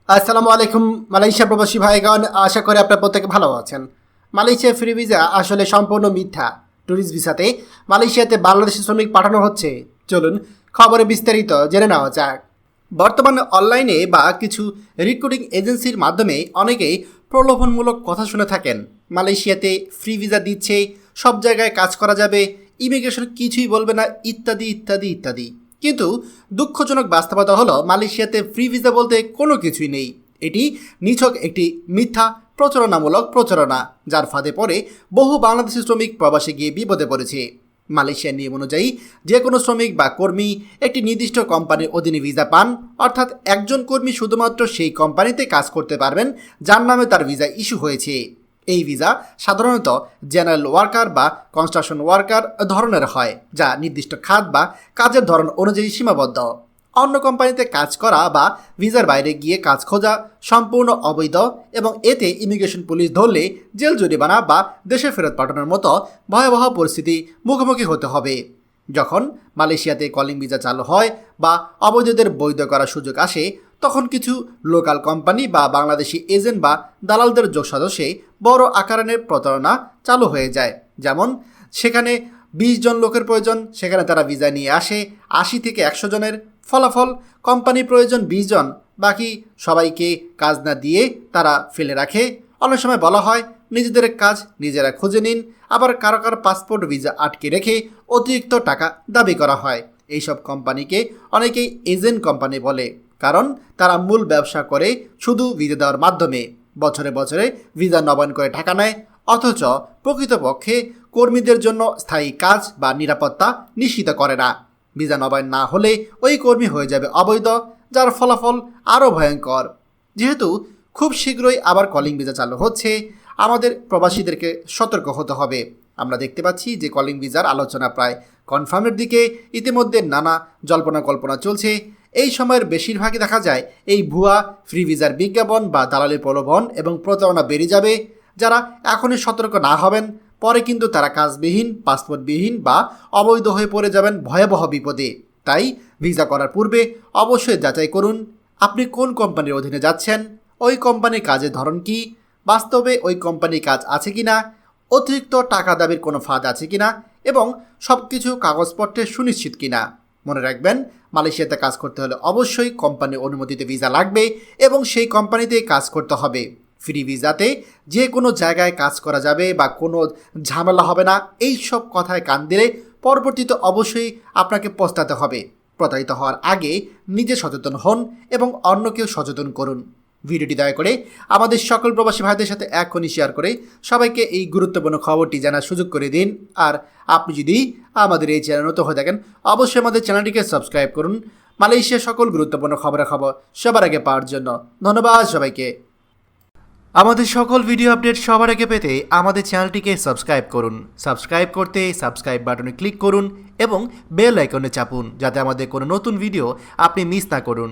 আসসালামু আলাইকুম মালয়েশিয়া প্রবাসী ভাইগণ, আশা করি আপনার প্রত্যেকে ভালো আছেন। মালয়েশিয়া ফ্রি ভিসা আসলে সম্পূর্ণ মিথ্যা। ট্যুরিস্ট ভিসাতে মালয়েশিয়াতে বাংলাদেশি শ্রমিক পাঠানো হচ্ছে। চলুন খবরে বিস্তারিত জেনে নেওয়া যাক। বর্তমানে অনলাইনে বা কিছু রিক্রুটিং এজেন্সির মাধ্যমে অনেকেই প্রলোভনমূলক কথা শুনে থাকেন। মালয়েশিয়াতে ফ্রি ভিসা দিচ্ছে, সব জায়গায় কাজ করা যাবে, ইমিগ্রেশন কিছুই বলবে না, ইত্যাদি ইত্যাদি ইত্যাদি। কিন্তু দুঃখজনক বাস্তবতা হলো মালয়েশিয়াতে ফ্রি ভিসা বলতে কোনো কিছুই নেই। এটি নিছক একটি মিথ্যা প্রচারণামূলক প্রচারণা, যার ফাঁদে পড়ে বহু বাংলাদেশি শ্রমিক প্রবাসে গিয়ে বিপদে পড়েছে। মালয়েশিয়ার নিয়ম অনুযায়ী যে কোনো শ্রমিক বা কর্মী একটি নির্দিষ্ট কোম্পানির অধীনে ভিসা পান, অর্থাৎ একজন কর্মী শুধুমাত্র সেই কোম্পানিতে কাজ করতে পারবেন যার নামে তার ভিসা ইস্যু হয়েছে। এই ভিসা সাধারণত জেনারেল ওয়ার্কার বা কনস্ট্রাকশন ওয়ার্কার ধরনের হয়, যা নির্দিষ্ট খাত বা কাজের ধরন অনুযায়ী সীমাবদ্ধ। অন্য কোম্পানিতে কাজ করা বা ভিসার বাইরে গিয়ে কাজ খোঁজা সম্পূর্ণ অবৈধ এবং এতে ইমিগ্রেশন পুলিশ ধরলে জেল জরিমানা বা দেশে ফেরত পাঠানোর মতো ভয়াবহ পরিস্থিতি মুখোমুখি হতে হবে। যখন মালয়েশিয়াতে কলিং ভিসা চালু হয় বা অবৈধদের বৈধ করার সুযোগ আসে, তখন কিছু লোকাল কোম্পানি বা বাংলাদেশি এজেন্ট বা দালালদের যোগসাজশে বড় আকারের প্রতারণা চালু হয়ে যায়। যেমন সেখানে 20 জন লোকের প্রয়োজন, সেখানে তারা ভিসা নিয়ে আসে 80 থেকে 100 জনের। ফলাফল, কোম্পানির প্রয়োজন 20 জন, বাকি সবাইকে কাজ না দিয়ে তারা ফেলে রাখে। অনেক সময় বলা হয় নিজেদের কাজ নিজেরা খুঁজে নিন, আবার কারো কারো পাসপোর্ট ভিসা আটকে রেখে অতিরিক্ত টাকা দাবি করা হয়। এইসব কোম্পানিকে অনেকেই এজেন্ট কোম্পানি বলে, কারণ তারা মূল ব্যবসা করে শুধু ভিসা দেওয়ার মাধ্যমে। বছরে বছরে ভিসা নবায়ন করে টাকা নেয়, অথচ প্রকৃতপক্ষে কর্মীদের জন্য স্থায়ী কাজ বা নিরাপত্তা নিশ্চিত করে না। ভিসা নবায়ন না হলে ওই কর্মী হয়ে যাবে অবৈধ, যার ফলাফল আরও ভয়ঙ্কর। যেহেতু খুব শীঘ্রই আবার কলিং ভিসা চালু হচ্ছে, আমাদের প্রবাসীদেরকে সতর্ক হতে হবে। আমরা দেখতে পাচ্ছি যে কলিং ভিসার আলোচনা প্রায় কনফার্মের দিকে। ইতিমধ্যে নানা জল্পনা কল্পনা চলছে। এই সময়ের বেশিরভাগই দেখা যায় এই ভুয়া ফ্রি ভিসার বিজ্ঞাপন বা দালালি প্রলোভন এবং প্রতারণা বেড়ে যাবে। যারা এখনই সতর্ক না হবেন, পরে কিন্তু তারা কাজবিহীন, পাসপোর্টবিহীন বা অবৈধ হয়ে পড়ে যাবেন ভয়াবহ বিপদে। তাই ভিসা করার পূর্বে অবশ্যই যাচাই করুন আপনি কোন কোম্পানির অধীনে যাচ্ছেন, ওই কোম্পানির কাজের ধরন কী, বাস্তবে ওই কোম্পানির কাজ আছে কি না, অতিরিক্ত টাকা দাবির কোনো ফাঁদ আছে কি না, এবং সব কিছু কাগজপত্রে সুনিশ্চিত কি না। মনে রাখবেন, মালয়েশিয়াতে কাজ করতে হলে অবশ্যই কোম্পানির অনুমতিতে ভিসা লাগবে এবং সেই কোম্পানিতেই কাজ করতে হবে। ফ্রি ভিসাতে যে কোনো জায়গায় কাজ করা যাবে বা কোনো ঝামেলা হবে না, এই সব কথায় কান দিলে পরবর্তীতে অবশ্যই আপনাকে পস্তাতে হবে। প্রতারিত হওয়ার আগে নিজে সচেতন হন এবং অন্যকেও সচেতন করুন। ভিডিওটি দয়া করে আমাদের সকল প্রবাসী ভাইদের সাথে এখনই শেয়ার করে সবাইকে এই গুরুত্বপূর্ণ খবরটি জানার সুযোগ করে দিন। আর আপনি যদি আমাদের এই চ্যানেল নতুন হয়ে থাকেন, অবশ্যই আমাদের চ্যানেলটিকে সাবস্ক্রাইব করুন মালয়েশিয়ার সকল গুরুত্বপূর্ণ খবরাখবর সবার আগে পাওয়ার জন্য। ধন্যবাদ সবাইকে। আমাদের সকল ভিডিও আপডেট সবার আগে পেতে আমাদের চ্যানেলটিকে সাবস্ক্রাইব করুন। সাবস্ক্রাইব করতে সাবস্ক্রাইব বাটনে ক্লিক করুন এবং বেল আইকনে চাপুন, যাতে আমাদের কোনো নতুন ভিডিও আপনি মিস না করুন।